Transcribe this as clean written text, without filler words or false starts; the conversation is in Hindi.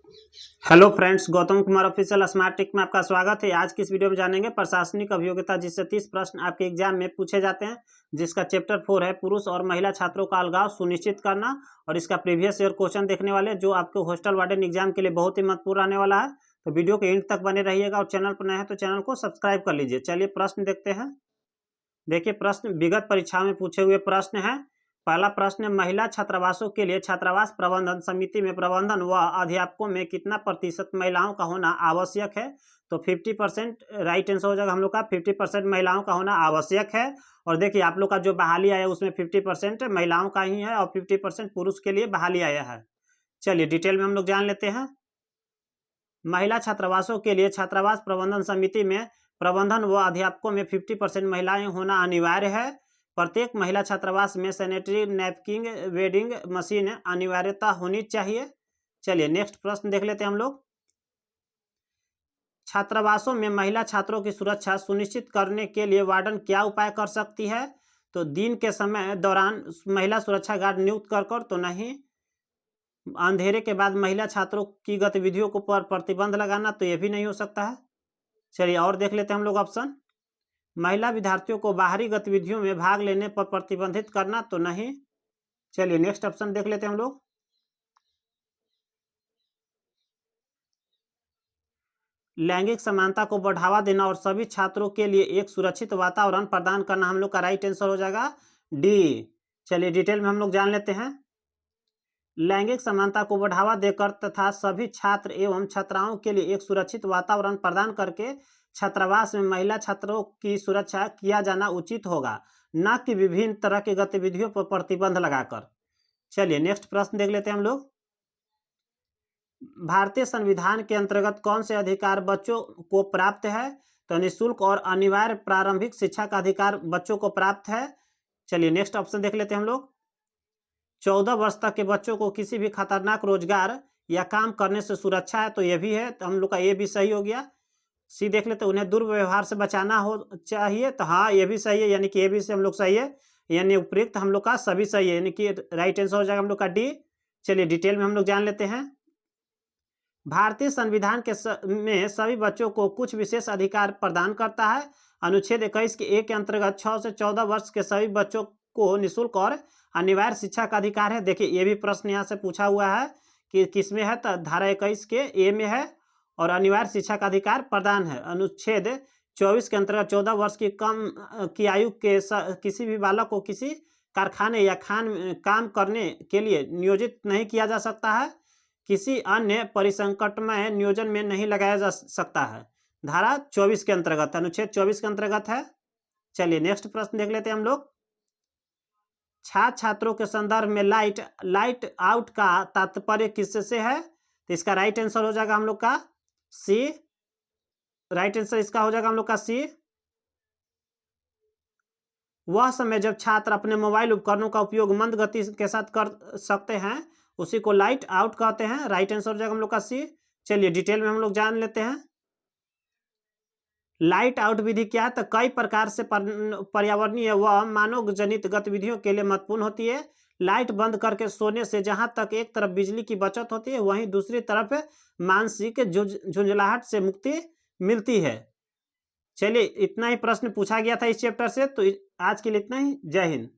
Hello friends, Gautam Kumar official smart tech में आपका स्वागत है। आज की इस वीडियो में जानेंगे प्रशासनिक अभियोग्यता, जिससे 30 प्रश्न आपके एग्जाम में पूछे जाते हैं, जिसका चैप्टर 4 है पुरुष और महिला छात्रों का अलगाव सुनिश्चित करना। और इसका प्रीवियस ईयर क्वेश्चन देखने वाले, जो आपके हॉस्टल वार्डन एग्जाम के लिए बहुत ही महत्वपूर्ण आने वाला है। तो वीडियो के एंड तक बने रहिएगा और चैनल पर नए हैं तो चैनल को सब्सक्राइब कर लीजिए। चलिए प्रश्न देखते हैं। देखिए, प्रश्न विगत परीक्षा में पूछे हुए प्रश्न है। पहला प्रश्न है, महिला छात्रावासों के लिए छात्रावास प्रबंधन समिति में प्रबंधन व अध्यापकों में कितना प्रतिशत महिलाओं का होना आवश्यक है? तो 50% राइट आंसर हो जाएगा हम लोग का। 50% महिलाओं का होना आवश्यक है। और देखिए, आप लोग का जो बहाली आया उसमें 50% महिलाओं का ही है और 50% पुरुष के लिए बहाली आया है। चलिए डिटेल में हम लोग जान लेते हैं। महिला छात्रावासों के लिए छात्रावास प्रबंधन समिति में प्रबंधन व अध्यापकों में 50% महिलाएं होना अनिवार्य है। प्रत्येक महिला छात्रावास में सैनिटरी नैपकिन वेडिंग मशीन अनिवार्यता होनी चाहिए। चलिए नेक्स्ट प्रश्न देख लेते हैं हम लोग। छात्रावासों में महिला छात्रों की सुरक्षा सुनिश्चित करने के लिए वार्डन क्या उपाय कर सकती है? तो दिन के समय दौरान महिला सुरक्षा गार्ड नियुक्त कर तो नहीं। अंधेरे के बाद महिला छात्रों की गतिविधियों को पर प्रतिबंध लगाना, तो यह भी नहीं हो सकता है। चलिए और देख लेते हैं हम लोग ऑप्शन। महिला विद्यार्थियों को बाहरी गतिविधियों में भाग लेने पर प्रतिबंधित करना, तो नहीं। चलिए नेक्स्ट ऑप्शन देख लेते हैं हम लोग। लैंगिक समानता को बढ़ावा देना और सभी छात्रों के लिए एक सुरक्षित वातावरण प्रदान करना हम लोग का राइट आंसर हो जाएगा डी। चलिए डिटेल में हम लोग जान लेते हैं। लैंगिक समानता को बढ़ावा देकर तथा सभी छात्र एवं छात्राओं के लिए एक सुरक्षित वातावरण प्रदान करके छात्रावास में महिला छात्रों की सुरक्षा किया जाना उचित होगा, न कि विभिन्न तरह की गतिविधियों पर प्रतिबंध लगाकर। चलिए नेक्स्ट प्रश्न देख लेते हैं हम लोग। भारतीय संविधान के अंतर्गत कौन से अधिकार बच्चों को प्राप्त है? तो निःशुल्क और अनिवार्य प्रारंभिक शिक्षा का अधिकार बच्चों को प्राप्त है। चलिए नेक्स्ट ऑप्शन देख लेते हैं हम लोग। 14 वर्ष तक के बच्चों को किसी भी खतरनाक रोजगार या काम करने से सुरक्षा है, तो यह भी है, तो हम लोग का ये भी सही हो गया। सी देख लेते हैं, उन्हें दुर्व्यवहार से बचाना हो चाहिए, तो हाँ ये भी सही है, यानी कि ये भी से हम लोग सही है, यानी उपयुक्त हम लोग का सभी सही है, यानी कि राइट आंसर हो जाएगा हम लोग का डी। चलिए डिटेल में हम लोग जान लेते हैं। भारतीय संविधान के में सभी बच्चों को कुछ विशेष अधिकार प्रदान करता है। अनुच्छेद 21 के एक के अंतर्गत 6 से 14 वर्ष के सभी बच्चों को निःशुल्क और अनिवार्य शिक्षा का अधिकार है। देखिए ये भी प्रश्न यहाँ से पूछा हुआ है कि किसमें है, तो धारा 21 के ए में है और अनिवार्य शिक्षा का अधिकार प्रदान है। अनुच्छेद 24 के अंतर्गत 14 वर्ष की कम की आयु के किसी भी बालक को किसी कारखाने या काम करने के लिए नियोजित नहीं किया जा सकता है। किसी अन्य परिसंकटमय नियोजन में नहीं लगाया जा सकता है। धारा 24 के अंतर्गत, अनुच्छेद 24 के अंतर्गत है। चलिए नेक्स्ट प्रश्न देख लेते हैं हम लोग। छात्र छात्रों के संदर्भ में लाइट आउट का तात्पर्य किससे है? तो इसका राइट आंसर हो जाएगा हम लोग का सी। राइट आंसर इसका हो जाएगा हम लोग का सी। वह समय जब छात्र अपने मोबाइल उपकरणों का उपयोग मंद गति के साथ कर सकते हैं, उसी को लाइट आउट कहते हैं। राइट आंसर हो जाएगा हम लोग का सी। चलिए डिटेल में हम लोग जान लेते हैं। लाइट आउट विधि क्या है? तो कई प्रकार से पर्यावरणीय व मानव जनित गतिविधियों के लिए महत्वपूर्ण होती है। लाइट बंद करके सोने से जहां तक एक तरफ बिजली की बचत होती है, वहीं दूसरी तरफ मानसिक झुंझलाहट से मुक्ति मिलती है। चलिए इतना ही प्रश्न पूछा गया था इस चैप्टर से, तो आज के लिए इतना ही। जय हिंद।